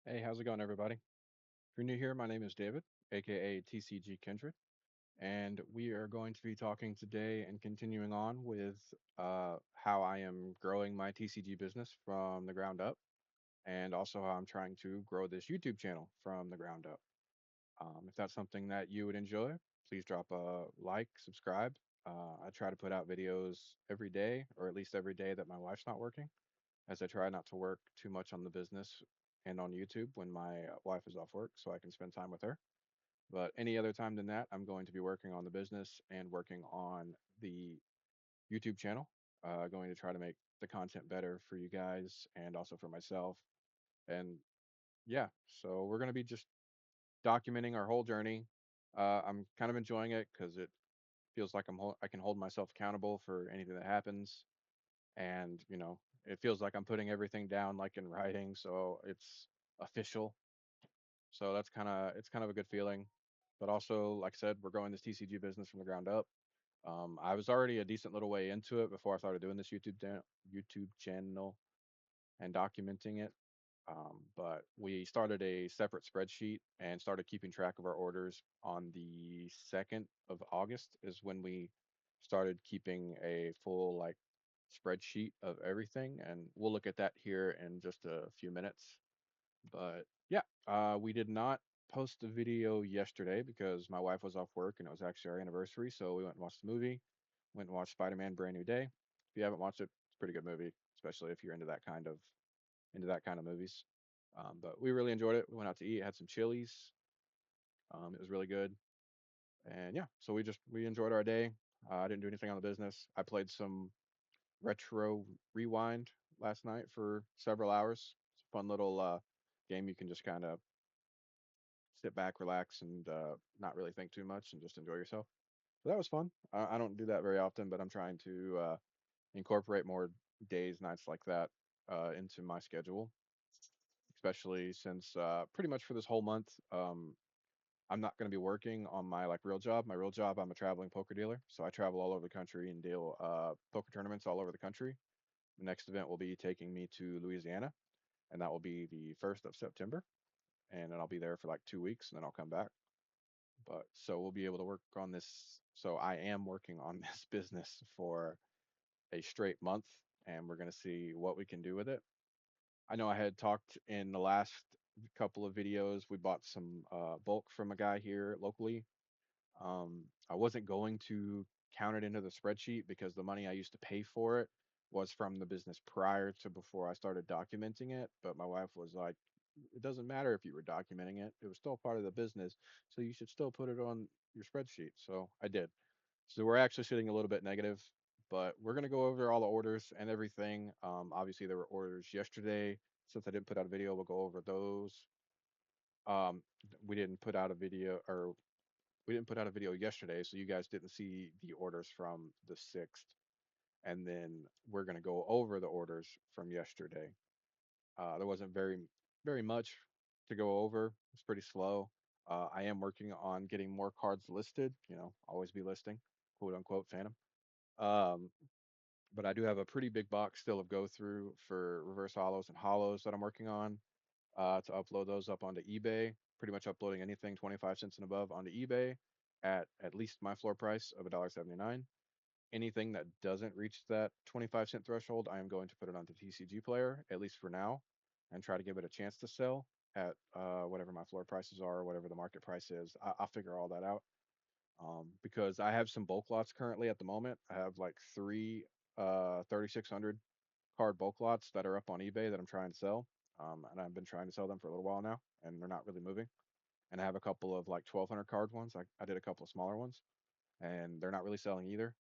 Hey, how's it going, everybody? If you're new here, my name is David, aka TCG Kindred, and we are going to be talking today and continuing on with how I am growing my TCG business from the ground up, and also how I'm trying to grow this YouTube channel from the ground up. If that's something that you would enjoy, please drop a like, subscribe. I try to put out videos every day, or at least every day that my wife's not working, as I try not to work too much on the business and on YouTube when my wife is off work so I can spend time with her. But any other time than that, I'm going to be working on the business and working on the YouTube channel, going to try to make the content better for you guys and also for myself. And yeah, so we're going to be just documenting our whole journey. I'm kind of enjoying it because it feels like I can hold myself accountable for anything that happens, and it feels like I'm putting everything down like in writing, so it's official. So it's kind of a good feeling. But also, like I said, we're growing this TCG business from the ground up. I was already a decent little way into it before I started doing this YouTube channel and documenting it. But we started a separate spreadsheet and started keeping track of our orders on the 2nd of August is when we started keeping a full like spreadsheet of everything, and we'll look at that here in just a few minutes. But yeah, we did not post a video yesterday because my wife was off work and it was actually our anniversary. So we went and watched the movie, went and watched Spider-Man: Brand New Day. If you haven't watched it, it's a pretty good movie, especially if you're into that kind of movies. But we really enjoyed it. We went out to eat, had some Chili's. It was really good, and yeah, so we enjoyed our day. I didn't do anything on the business. I played some retro rewind last night for several hours. It's a fun little game. You can just kind of sit back, relax, and not really think too much and just enjoy yourself. So that was fun. I don't do that very often, but I'm trying to incorporate more days, nights like that into my schedule, especially since pretty much for this whole month, I'm not going to be working on my like real job. My real job, I'm a traveling poker dealer, so I travel all over the country and deal poker tournaments all over the country. The next event will be taking me to Louisiana, and that will be the 1st of September. And then I'll be there for like 2 weeks, and then I'll come back. But so we'll be able to work on this. So I am working on this business for a straight month, and we're going to see what we can do with it. I know I had talked in the last couple of videos. We bought some bulk from a guy here locally. I wasn't going to count it into the spreadsheet because the money I used to pay for it was from the business prior to before I started documenting it. But my wife was like, it doesn't matter if you were documenting it, it was still part of the business. So you should still put it on your spreadsheet. So I did. So we're actually sitting a little bit negative, but we're going to go over all the orders and everything. Obviously, there were orders yesterday. Since I didn't put out a video, we'll go over those. Um, we didn't put out a video, or we didn't put out a video yesterday, so you guys didn't see the orders from the 6th. And then we're going to go over the orders from yesterday. There wasn't very much to go over. It's pretty slow. I am working on getting more cards listed. Always be listing, quote unquote, Phantom. Um, but I do have a pretty big box still of go through for reverse hollows and hollows that I'm working on to upload those up onto eBay. Pretty much uploading anything 25 cents and above onto eBay at least my floor price of $1.79. Anything that doesn't reach that 25-cent threshold, I am going to put it onto TCGPlayer, at least for now, and try to give it a chance to sell at whatever my floor prices are, whatever the market price is. I'll figure all that out because I have some bulk lots currently at the moment. I have like three 3,600 card bulk lots that are up on eBay that I'm trying to sell. And I've been trying to sell them for a little while now, and they're not really moving. And I have a couple of like 1,200 card ones. I did a couple of smaller ones, and they're not really selling either.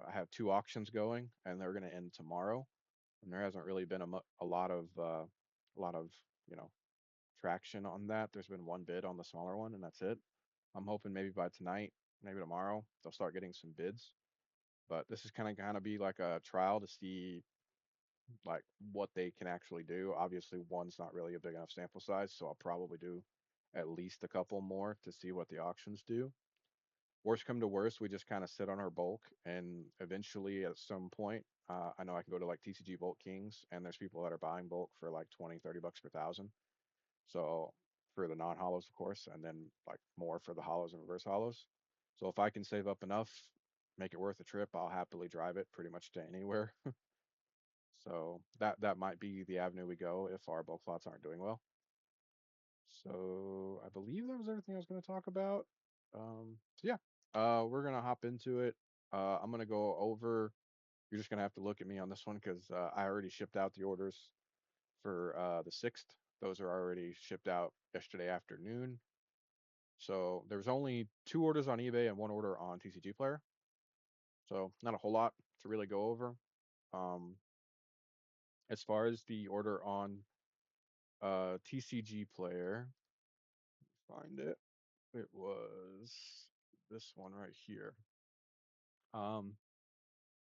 I have two auctions going, and they're going to end tomorrow. And there hasn't really been a lot of you know traction on that. There's been one bid on the smaller one, and that's it. I'm hoping maybe by tonight, maybe tomorrow, they'll start getting some bids. But this is kind of be like a trial to see like what they can actually do. Obviously, one's not really a big enough sample size, so I'll probably do at least a couple more to see what the auctions do. Worst come to worst, we just kind of sit on our bulk, and eventually at some point, I know I can go to like TCG Bulk Kings, and there's people that are buying bulk for like 20, $30 per thousand. So for the non-hollows, of course, and then like more for the hollows and reverse hollows. So if I can save up enough, make it worth the trip, I'll happily drive it pretty much to anywhere. So that might be the avenue we go if our bulk slots aren't doing well. So I believe that was everything I was going to talk about. So yeah, we're gonna hop into it. I'm gonna go over. You're just gonna have to look at me on this one because I already shipped out the orders for the 6th. Those are already shipped out yesterday afternoon. So there was only 2 orders on eBay and 1 order on TCGPlayer. So not a whole lot to really go over. Um, as far as the order on TCGPlayer, find it. It was this one right here. Um,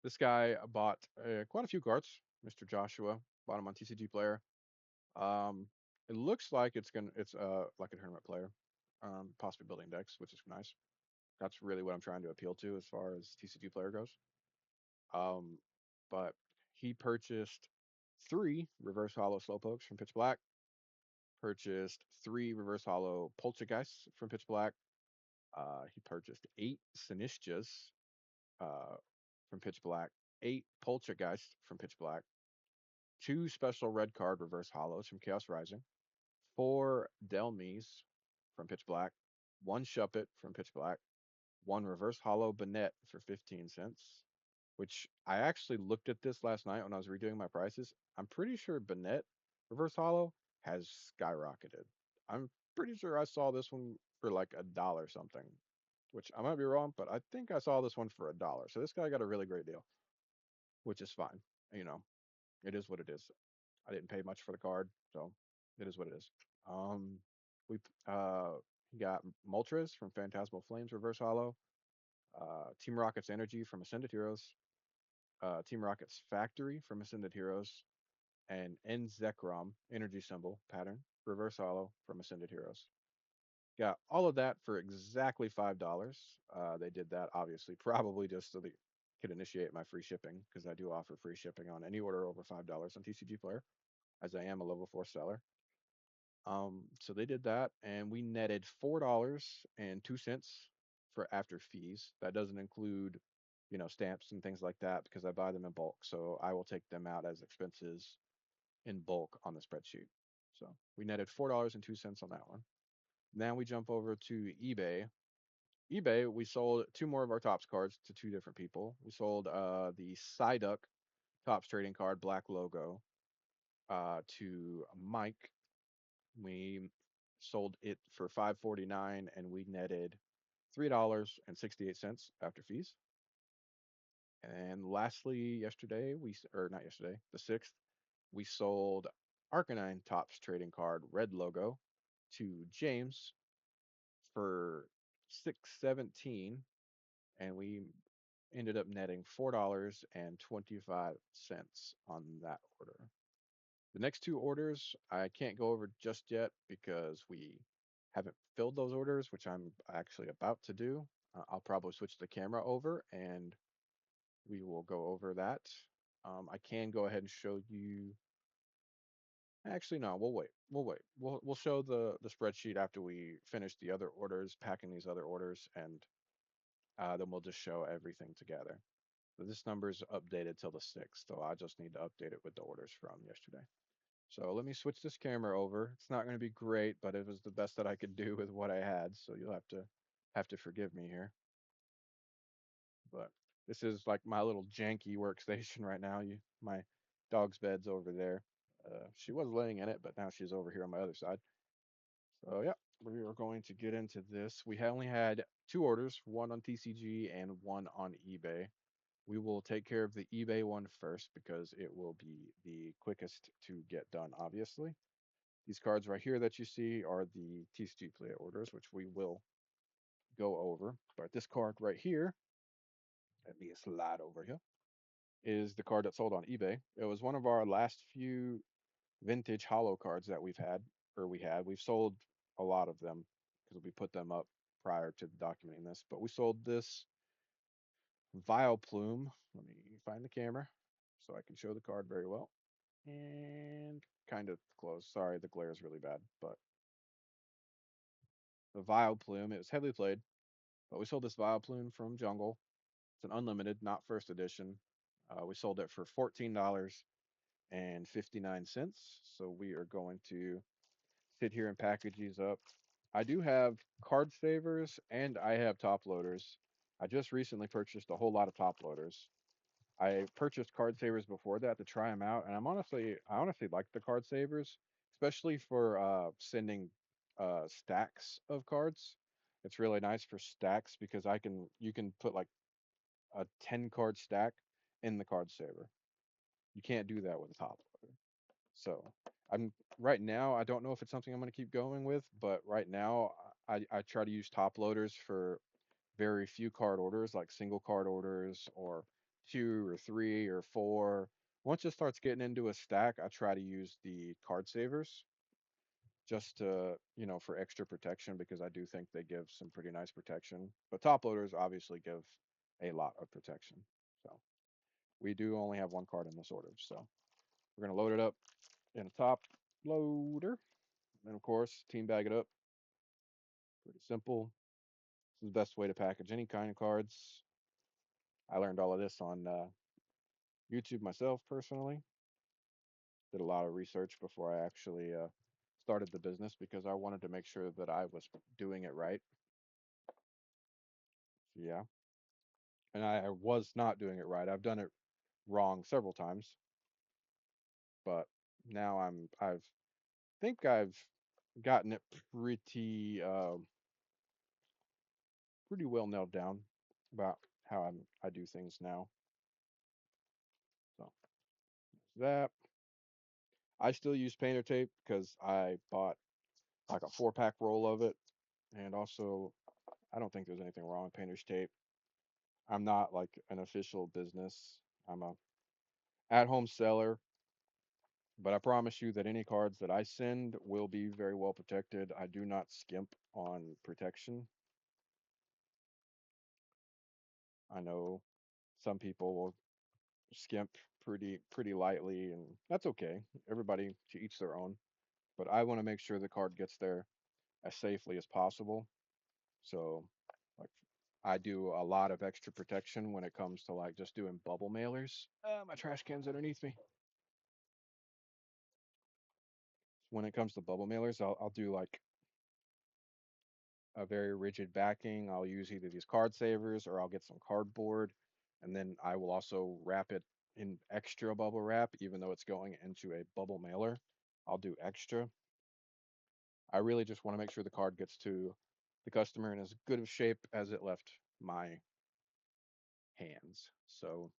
this guy bought quite a few cards. Mr. Joshua bought them on TCGPlayer. Um, it looks like it's like a tournament player, possibly building decks, which is nice. That's really what I'm trying to appeal to as far as TCGPlayer goes. Um, but he purchased 3 reverse hollow slowpokes from Pitch Black. Purchased 3 reverse hollow poltergeists from Pitch Black. He purchased 8 Sinistras uh, from Pitch Black, 8 Poltergeist from Pitch Black, 2 special red card reverse hollows from Chaos Rising, 4 Delmies from Pitch Black, 1 Shuppet from Pitch Black, 1 reverse hollow Bonnet for 15 cents, which I actually looked at this last night when I was redoing my prices. I'm pretty sure Bonnet reverse hollow has skyrocketed. I'm pretty sure I saw this one for like $1 something, which I might be wrong, but I think I saw this one for $1. So this guy got a really great deal, which is fine. You know, it is what it is. I didn't pay much for the card, so it is what it is. Um, we got Moltres from Phantasmal Flames Reverse Hollow, Team Rocket's Energy from Ascended Heroes, Team Rocket's Factory from Ascended Heroes, and Enzekrom Energy Symbol Pattern Reverse Hollow from Ascended Heroes. Got all of that for exactly $5. They did that obviously probably just so they could initiate my free shipping because I do offer free shipping on any order over $5 on TCGPlayer, as I am a level 4 seller. So they did that, and we netted $4.02 for after fees. That doesn't include, stamps and things like that because I buy them in bulk. So I will take them out as expenses in bulk on the spreadsheet. So we netted $4.02 on that one. Now we jump over to eBay. eBay, we sold 2 more of our Tops cards to 2 different people. We sold the Psyduck Tops trading card, black logo, to Mike. We sold it for $5.49 and we netted $3.68 after fees. And lastly, yesterday, or not yesterday, the 6th, we sold Arcanine Tops trading card, red logo, to James for 617, and we ended up netting $4.25 on that order. The next 2 orders I can't go over just yet because we haven't filled those orders, which I'm actually about to do. I'll probably switch the camera over and we will go over that. I can go ahead and show you. Actually, no, we'll wait. We'll wait. We'll show the spreadsheet after we finish the other orders, packing these other orders, and then we'll just show everything together. So this number is updated till the 6th, so I just need to update it with the orders from yesterday. So let me switch this camera over. It's not going to be great, but it was the best that I could do with what I had. So you'll have to forgive me here. But this is like my little janky workstation right now. My dog's bed's over there. She was laying in it, but now she's over here on my other side. So yeah, we are going to get into this. We only had 2 orders, one on TCG and one on eBay. We will take care of the eBay one first because it will be the quickest to get done, obviously. These cards right here that you see are the TCGPlayer orders, which we will go over. But this card right here, let me slide over here, is the card that sold on eBay. It was one of our last few vintage hollow cards that we've had, or we had. We've sold a lot of them because we put them up prior to documenting this. But we sold this Vile Plume. Let me find the camera so I can show the card very well. And kind of close. Sorry, the glare is really bad. But the Vileplume, it was heavily played, but we sold this Vileplume from Jungle. It's an unlimited, not first edition. We sold it for $14.59. So we are going to sit here and package these up. I do have card savers and I have top loaders. I just recently purchased a whole lot of top loaders. I purchased card savers before that to try them out, and I honestly like the card savers, especially for sending stacks of cards. It's really nice for stacks because you can put like a 10 card stack in the card saver. You can't do that with a top loader. So I'm right now. I don't know if it's something I'm going to keep going with, but right now I try to use top loaders for very few card orders, like single card orders or two or three or four. Once it starts getting into a stack, I try to use the card savers just to, for extra protection because I do think they give some pretty nice protection. But top loaders obviously give a lot of protection. So we do only have one card in this order. So we're going to load it up in a top loader. And of course, team bag it up. Pretty simple. This is the best way to package any kind of cards. I learned all of this on YouTube myself personally. Did a lot of research before I actually started the business because I wanted to make sure that I was doing it right. So, yeah, and I was not doing it right. I've done it wrong several times, but now I've think I've gotten it pretty well nailed down about how I do things now. So that I still use painter tape because I bought like a 4-pack roll of it, and also I don't think there's anything wrong with painter's tape. I'm not like an official business. I'm a at-home seller, but I promise you that any cards that I send will be very well protected. I do not skimp on protection. I know some people will skimp pretty lightly, and that's okay. Everybody to each their own. But I want to make sure the card gets there as safely as possible. So, like, I do a lot of extra protection when it comes to like just doing bubble mailers. My trash can's underneath me. When it comes to bubble mailers, I'll do like a very rigid backing. I'll use either these card savers or I'll get some cardboard, and then I will also wrap it in extra bubble wrap, even though it's going into a bubble mailer. I'll do extra. I really just want to make sure the card gets to the customer in as good of shape as it left my hands. So,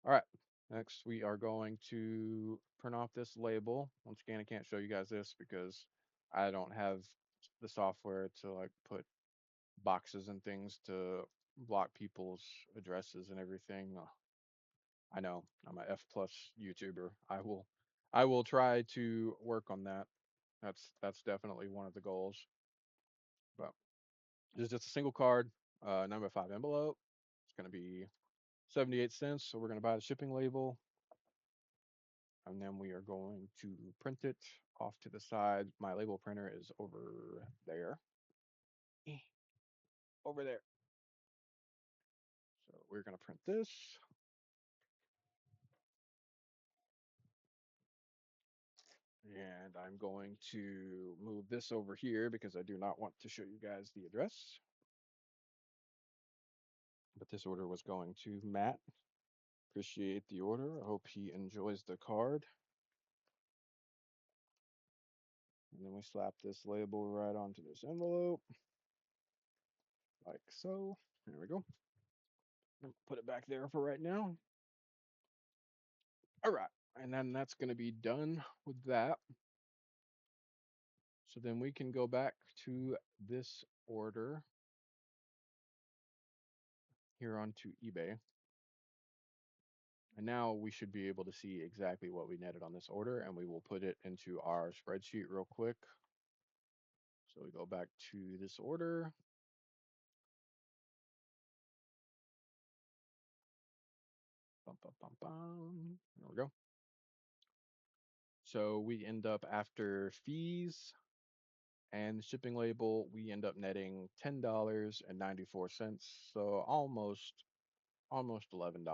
all right. Next, we are going to print off this label. Once again, I can't show you guys this because I don't have the software to like put boxes and things to block people's addresses and everything. I know I'm a F plus YouTuber. I will try to work on that. That's definitely one of the goals. But it's just a single card, number 5 envelope. It's going to be 78 cents. So we're going to buy the shipping label, and then we are going to print it off to the side. My label printer is over there. Over there. So we're going to print this. And I'm going to move this over here because I do not want to show you guys the address. But this order was going to Matt. Appreciate the order. I hope he enjoys the card. And then we slap this label right onto this envelope. Like so. There we go. Put it back there for right now. All right. And then that's going to be done with that. So then we can go back to this order here onto eBay. And now we should be able to see exactly what we netted on this order, and we will put it into our spreadsheet real quick. So we go back to this order. Bum, bum, bum, bum. There we go. So we end up after fees and shipping label, we end up netting $10.94. So almost $11.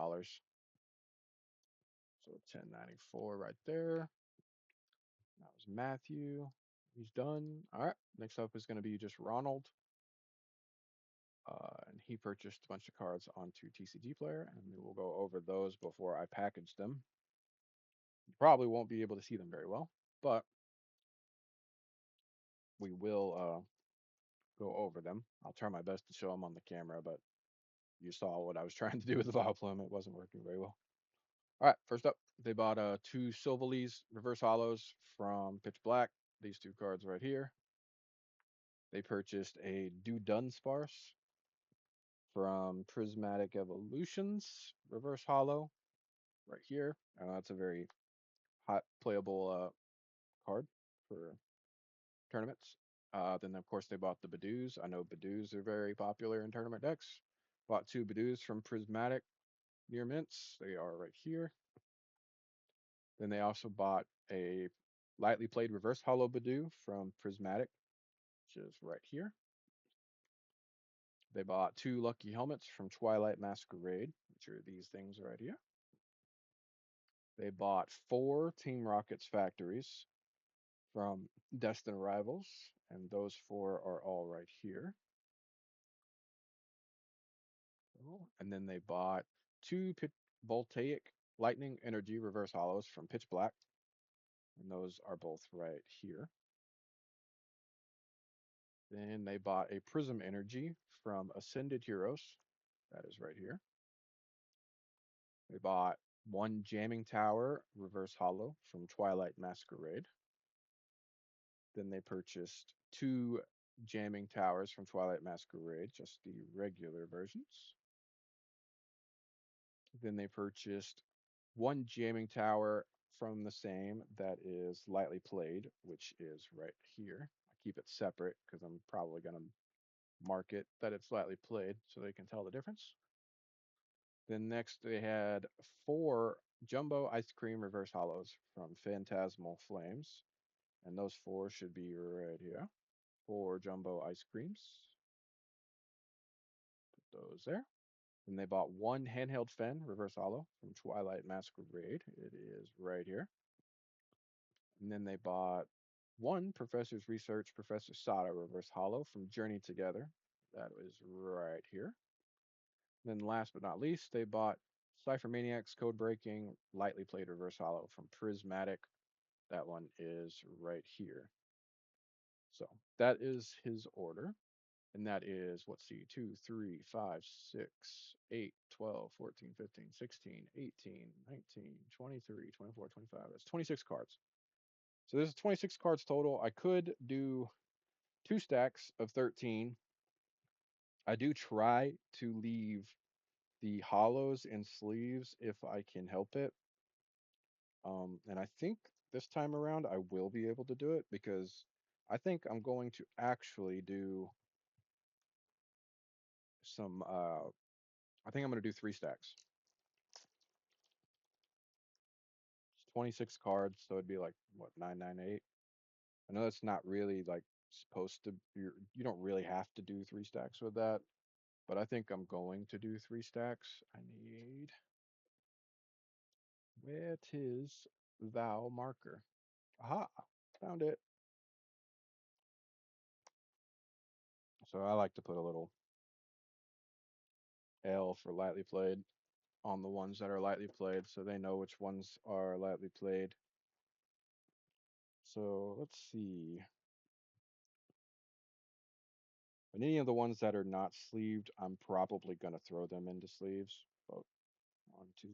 So 10.94 right there. That was Matthew. He's done. All right. Next up is going to be just Ronald. And he purchased a bunch of cards onto TCG Player, and we will go over those before I package them. You probably won't be able to see them very well, but we will go over them. I'll try my best to show them on the camera, but you saw what I was trying to do with the Vileplume. It wasn't working very well. All right, first up, they bought two Silvally reverse hollows from Pitch Black. These two cards right here. They purchased a Do Dunsparce from Prismatic Evolutions reverse hollow right here. That's a very hot playable card for tournaments. Then of course they bought the Badoos. I know Badoos are very popular in tournament decks. Bought two Badoos from Prismatic near mints. They are right here. Then they also bought a lightly played reverse hollow Badoo from Prismatic, which is right here. They bought two lucky helmets from Twilight Masquerade, which are these things right here. They bought four Team Rockets factories from Destined Rivals, and those four are all right here. And then they bought two Voltaic Lightning Energy reverse hollows from Pitch Black, and those are both right here. Then they bought a Prism Energy from Ascended Heroes, that is right here. They bought one Jamming Tower reverse hollow from Twilight Masquerade. Then they purchased two Jamming Towers from Twilight Masquerade, just the regular versions. Then they purchased one Jamming Tower from the same that is lightly played, which is right here. I keep it separate because I'm probably going to mark it that it's lightly played so they can tell the difference. Then next they had four Jumbo Ice Cream Reverse Hollows from Phantasmal Flames. And those four should be right here. Four Jumbo Ice Creams. Put those there. Then they bought one Handheld Fen Reverse Hollow from Twilight Masquerade. It is right here. And then they bought one Professor's Research Professor Sada Reverse Hollow from Journey Together. That is right here. And then last but not least, they bought Cypher Maniacs Code Breaking Lightly Played Reverse Hollow from Prismatic. That one is right here. So that is his order. And that is, let's see, 2, 3, 5, 6, 8, 12, 14, 15, 16, 18, 19, 23, 24, 25. That's 26 cards. So there's 26 cards total. I could do two stacks of 13. I do try to leave the hollows and sleeves if I can help it. And I think this time around I will be able to do it because I think I'm going to actually do some I think I'm going to do three stacks. It's 26 cards, so it'd be like what 998. I know that's not really like supposed to. You don't really have to do three stacks with that, but I think I'm going to do three stacks. I need where 'tis thou marker. Aha, found it. So I like to put a little L for lightly played on the ones that are lightly played, so they know which ones are lightly played. So let's see. And any of the ones that are not sleeved, I'm probably going to throw them into sleeves. But 1, 2,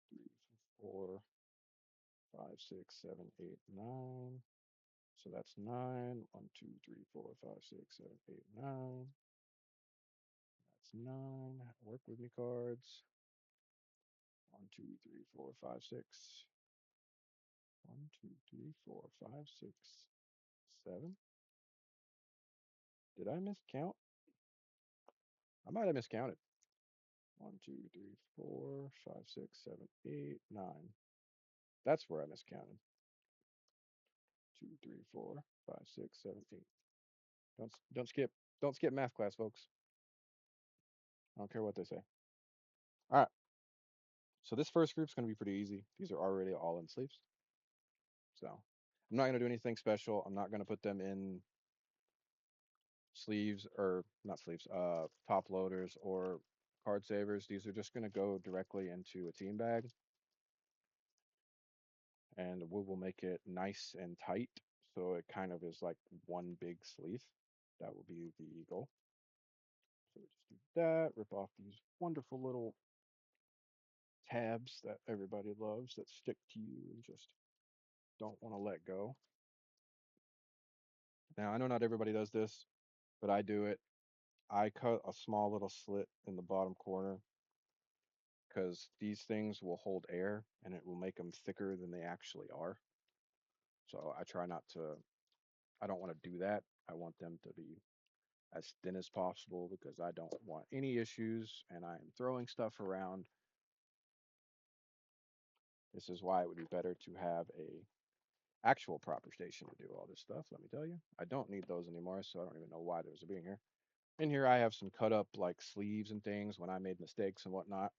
3, 4, 5, 6, 7, 8, 9. So that's 9. 1, 2, 3, 4, 5, 6, 7, 8, 9. That's 9. Work with me cards. 1, 2, 3, 4, 5, 6. 1, 2, 3, 4, 5, 6, 7. Did I miscount? I might have miscounted. 1, 2, 3, 4, 5, 6, 7, 8, 9. That's where I miscounted. 2, 3, 4, 5, 6, 7, 8. Don't skip math class, folks. I don't care what they say. All right. So this first group's going to be pretty easy. These are already all in sleeves. So I'm not going to do anything special. I'm not going to put them in sleeves or not sleeves, top loaders or card savers. These are just going to go directly into a team bag, and we will make it nice and tight. So it kind of is like one big sleeve. That will be the goal. So we just do that, rip off these wonderful little tabs that everybody loves that stick to you and just don't want to let go. Now, I know not everybody does this, but I do it. I cut a small little slit in the bottom corner because these things will hold air and it will make them thicker than they actually are. So I try not to, I don't want to do that. I want them to be as thin as possible because I don't want any issues and I am throwing stuff around. This is why it would be better to have a actual proper station to do all this stuff, let me tell you. I don't need those anymore, so I don't even know why those are being here. In here I have some cut up like sleeves and things when I made mistakes and whatnot.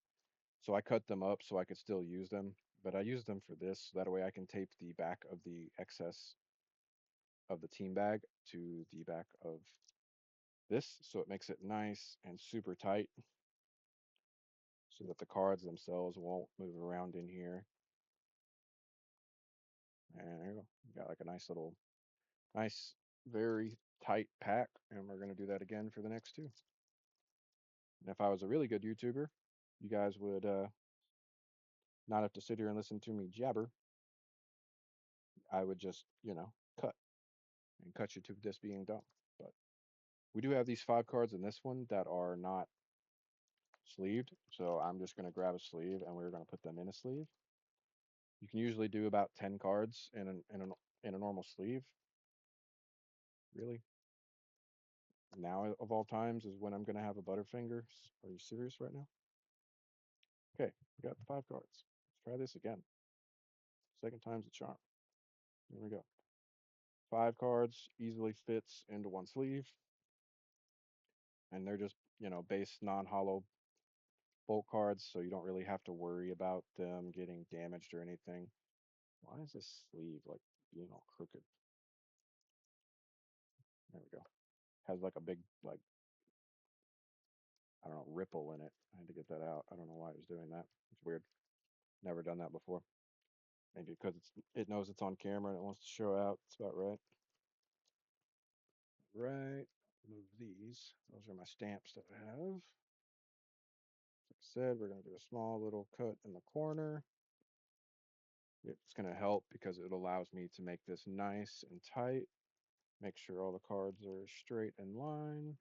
So I cut them up so I could still use them, but I use them for this. That way I can tape the back of the excess of the team bag to the back of this, so it makes it nice and super tight so that the cards themselves won't move around in here. And there you go. You got like a nice, very tight pack, and we're going to do that again for the next two. And if I was a really good YouTuber, you guys would not have to sit here and listen to me jabber. I would just, cut and cut you to this being done. But we do have these 5 cards in this one that are not sleeved, so I'm just going to grab a sleeve and we're going to put them in a sleeve. You can usually do about 10 cards in a normal sleeve. Really? Now of all times is when I'm going to have a Butterfinger. Are you serious right now? Okay, we got the 5 cards. Let's try this again. Second time's a charm. Here we go. 5 cards easily fits into one sleeve, and they're just, base non-hollow bulk cards, so you don't really have to worry about them getting damaged or anything. Why is this sleeve like being all crooked? There we go. Has like a big like I don't know ripple in it. I had to get that out. I don't know why it was doing that. It's weird. Never done that before. Maybe because it knows it's on camera and it wants to show out. It's about right. Right. Move these. Those are my stamps that I have. Like I said, we're going to do a small little cut in the corner. It's going to help because it allows me to make this nice and tight. Make sure all the cards are straight in line.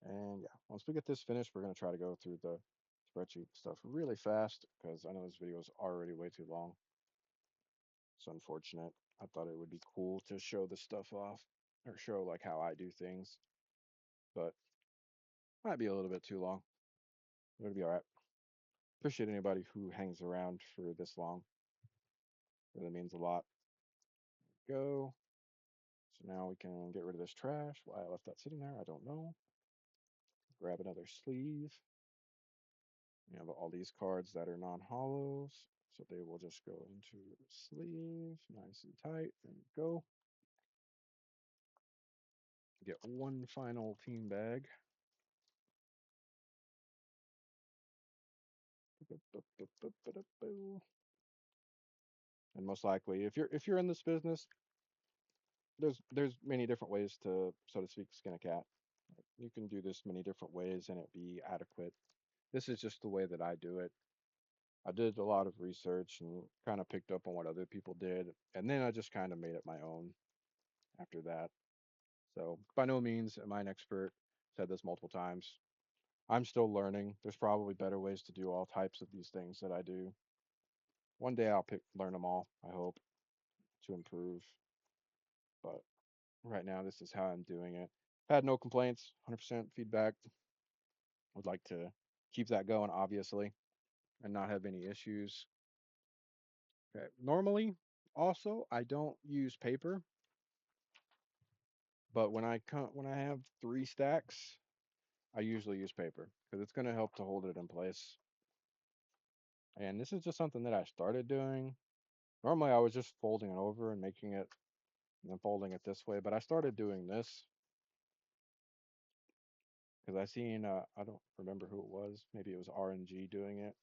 And yeah, once we get this finished, we're going to try to go through the spreadsheet stuff really fast because I know this video is already way too long. It's unfortunate. I thought it would be cool to show this stuff off or show like how I do things, but might be a little bit too long. It'll be all right. Appreciate anybody who hangs around for this long. Really means a lot. Go. So now we can get rid of this trash. Why I left that sitting there, I don't know. Grab another sleeve. We have all these cards that are non-hollows, so they will just go into the sleeve, nice and tight, and go. Get one final team bag. And most likely, if you're in this business, there's many different ways to, so to speak, skin a cat. You can do this many different ways and it be adequate. This is just the way that I do it. I did a lot of research and kind of picked up on what other people did, and then I just kind of made it my own after that. So by no means am I an expert. Said this multiple times. I'm still learning. There's probably better ways to do all types of these things that I do. One day I'll learn them all, I hope, to improve. But right now, this is how I'm doing it. Had no complaints, 100% feedback. Would like to keep that going, obviously. and not have any issues. Okay. Normally, also, I don't use paper, but when I have 3 stacks, I usually use paper because it's going to help to hold it in place. And this is just something that I started doing. Normally, I was just folding it over and making it and then folding it this way, but I started doing this because I seen I don't remember who it was. Maybe it was RNG doing it.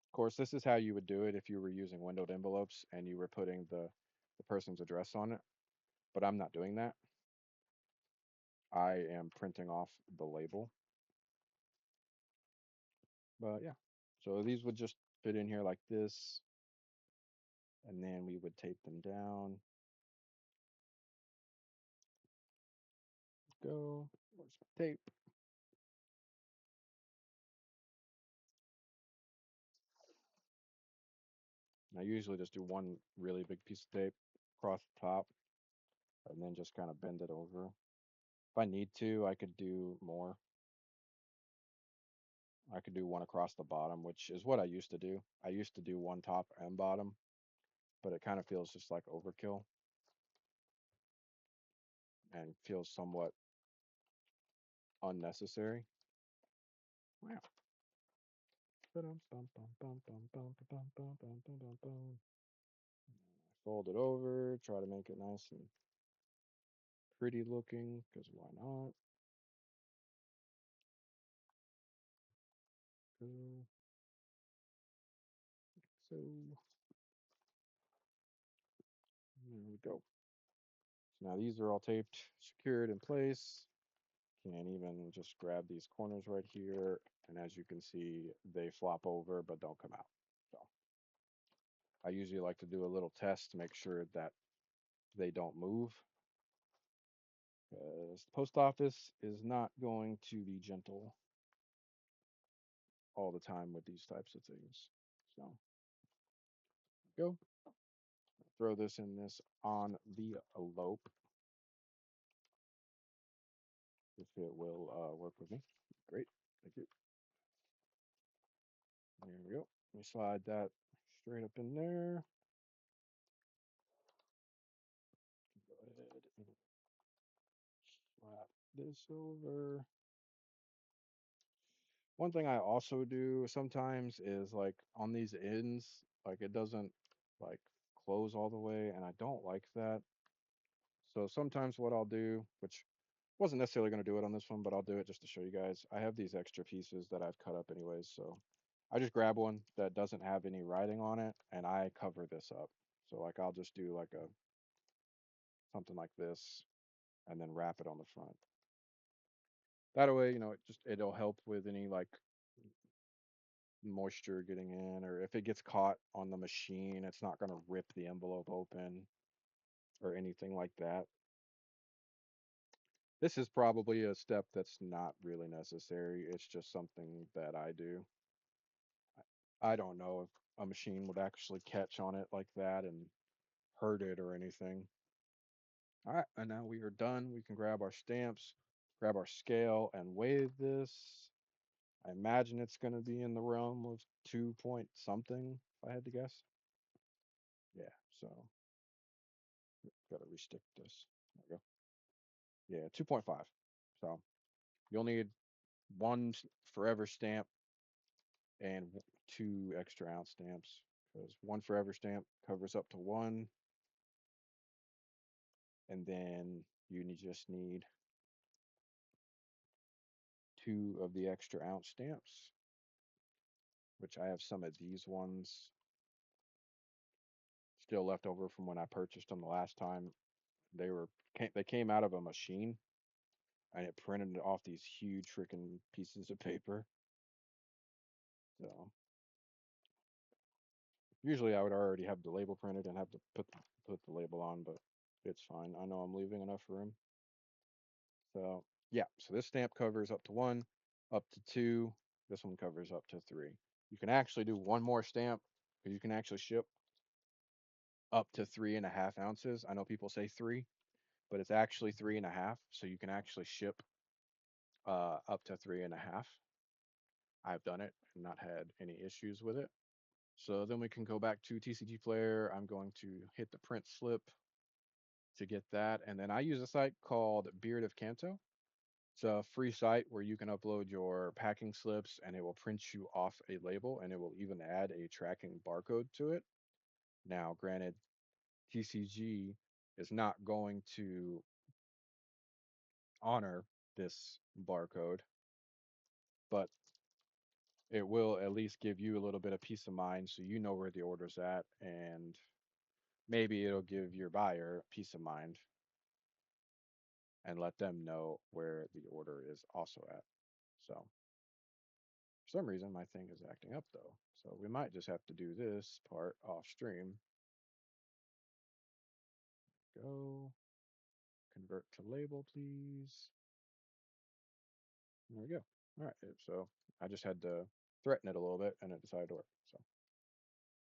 Of course, this is how you would do it if you were using windowed envelopes and you were putting the person's address on it. But I'm not doing that. I am printing off the label. But yeah, so these would just fit in here like this, and then we would tape them down. Go. Where's my tape? I usually just do one really big piece of tape across the top, and then just kind of bend it over. If I need to, I could do more. I could do one across the bottom, which is what I used to do. I used to do one top and bottom, but it kind of feels just like overkill and feels somewhat unnecessary. Wow. Fold it over, try to make it nice and pretty looking, because why not? So, so there we go. So now these are all taped, secured in place. Can even just grab these corners right here, and as you can see, they flop over but don't come out. So I usually like to do a little test to make sure that they don't move, because the post office is not going to be gentle all the time with these types of things. So go throw this in this on the elope if it will work with me. Great, thank you. There we go. Let me slide that straight up in there. Go ahead and slap this over. One thing I also do sometimes is like on these ends, like it doesn't like close all the way, and I don't like that. So sometimes what I'll do, which wasn't necessarily going to do it on this one, but I'll do it just to show you guys. I have these extra pieces that I've cut up anyways, so I just grab one that doesn't have any writing on it, and I cover this up. So like I'll just do like a something like this, and then wrap it on the front. That way, it'll help with any like moisture getting in, or if it gets caught on the machine, it's not going to rip the envelope open or anything like that. This is probably a step that's not really necessary. It's just something that I do. I don't know if a machine would actually catch on it like that and hurt it or anything. All right, and now we are done. We can grab our stamps, grab our scale, and weigh this. I imagine it's going to be in the realm of 2 point something, if I had to guess. Yeah, so got to restick this. There we go. Yeah, 2.5. So you'll need one forever stamp and 2 extra ounce stamps, because one forever stamp covers up to one, and then just need 2 of the extra ounce stamps, which I have some of these ones still left over from when I purchased them the last time. They came out of a machine, and it printed off these huge freaking pieces of paper. So usually I would already have the label printed and have to put the label on, but it's fine. I know I'm leaving enough room. So yeah, so this stamp covers up to one, up to two. This one covers up to three. You can actually do one more stamp, because you can actually ship up to 3.5 ounces. I know people say three, but it's actually 3.5. So you can actually ship up to 3.5. I've done it and not had any issues with it. So then we can go back to TCG Player. I'm going to hit the print slip to get that. And then I use a site called Beard of Canto. It's a free site where you can upload your packing slips and it will print you off a label and it will even add a tracking barcode to it. Now, granted, TCG is not going to honor this barcode, but it will at least give you a little bit of peace of mind so you know where the order's at, and maybe it'll give your buyer peace of mind and let them know where the order is also at. So for some reason my thing is acting up though. So we might just have to do this part off stream. Go convert to label, please. There we go. All right. So I just had to threaten it a little bit and it decided to work.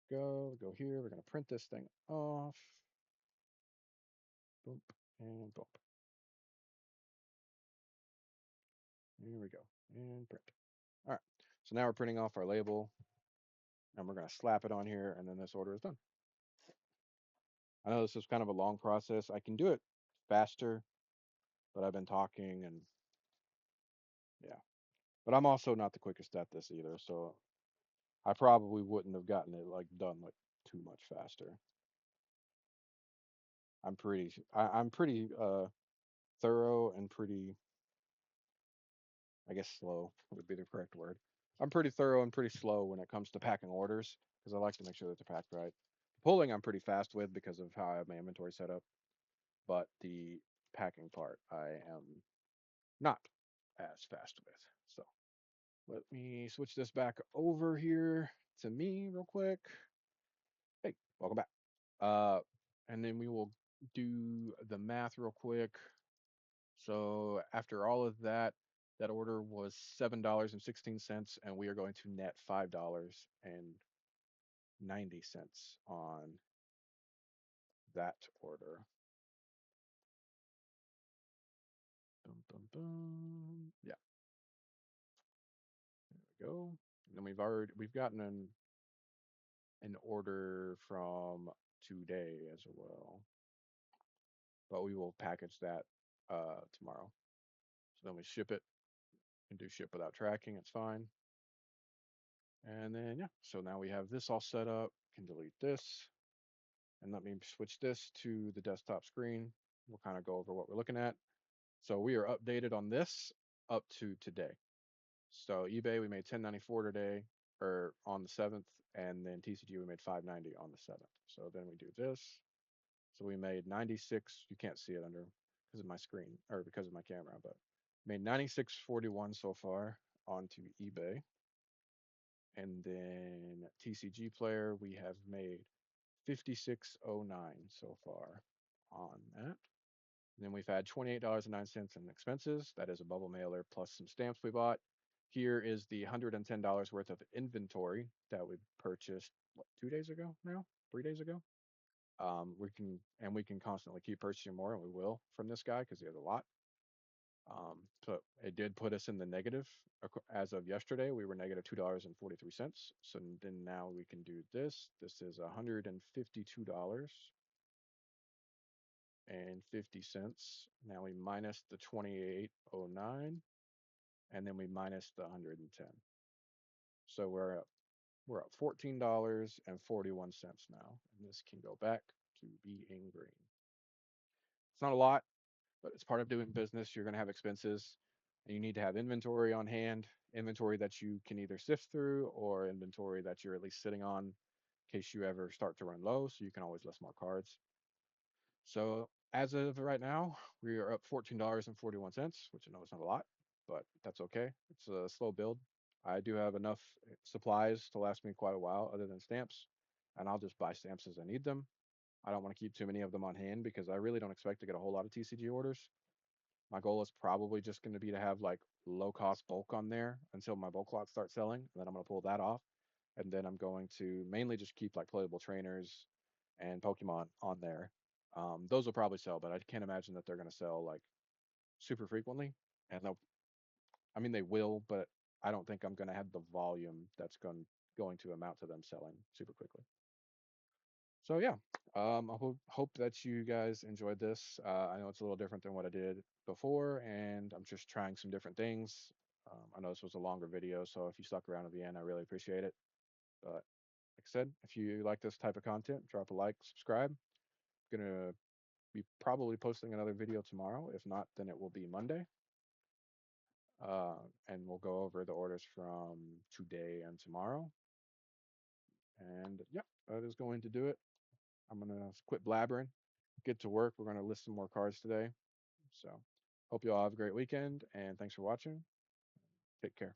So go here. We're going to print this thing off. Boom and boom. Here we go. And print. All right. So now we're printing off our label and we're going to slap it on here and then this order is done. I know this is kind of a long process. I can do it faster, but I've been talking and yeah. But I'm also not the quickest at this either, so I probably wouldn't have gotten it like done like too much faster. I'm pretty thorough and pretty, I guess slow would be the correct word. I'm pretty thorough and pretty slow when it comes to packing orders because I like to make sure that they're packed right. Pulling I'm pretty fast with because of how I have my inventory set up, but the packing part I am not as fast with. So let me switch this back over here to me real quick. Hey, welcome back. Uh, and then we will do the math real quick. So after all of that, that order was $7.16, and we are going to net $5.90 on that order. Boom, boom, boom. Yeah, there we go. And then we've gotten an order from today as well, but we will package that tomorrow. So then we ship it and do ship without tracking. It's fine. And then, yeah, so now we have this all set up. Can delete this. And let me switch this to the desktop screen. We'll kind of go over what we're looking at. So we are updated on this up to today. So eBay, we made 1094 today, or on the 7th, and then TCG, we made 590 on the 7th. So then we do this. So we made 96. You can't see it under because of my screen or because of my camera, but made 96.41 so far onto eBay. And then TCG Player, we have made 56.09 so far on that. And then we've had $28.09 in expenses. That is a bubble mailer plus some stamps we bought. Here is the $110 worth of inventory that we purchased, what, 2 days ago now? 3 days ago? We can constantly keep purchasing more, and we will from this guy because he has a lot. So it did put us in the negative. As of yesterday, we were negative $2.43. So then now we can do this. This is $152.50. Now we minus the 28.09, and then we minus the 110. So we're up $14.41 now, and this can go back to being green. It's not a lot, but it's part of doing business. You're going to have expenses, and you need to have inventory on hand, inventory that you can either sift through or inventory that you're at least sitting on in case you ever start to run low, so you can always list more cards. So as of right now, we are up $14.41, which I know is not a lot, but that's okay. It's a slow build. I do have enough supplies to last me quite a while other than stamps, and I'll just buy stamps as I need them. I don't want to keep too many of them on hand because I really don't expect to get a whole lot of TCG orders. My goal is probably just going to be to have like low cost bulk on there until my bulk lots start selling. And then I'm going to pull that off. And then I'm going to mainly just keep like playable trainers and Pokemon on there. Those will probably sell, but I can't imagine that they're going to sell like super frequently. And I mean, they will, but I don't think I'm going to have the volume that's going going to amount to them selling super quickly. So yeah, I hope that you guys enjoyed this. I know it's a little different than what I did before, and I'm just trying some different things. I know this was a longer video, so if you stuck around to the end, I really appreciate it. But like I said, if you like this type of content, drop a like, subscribe. Gonna be probably posting another video tomorrow. If not, then it will be Monday. And we'll go over the orders from today and tomorrow. And yeah, that is going to do it. I'm gonna quit blabbering, get to work. We're gonna list some more cards today. So hope you all have a great weekend, and thanks for watching. Take care.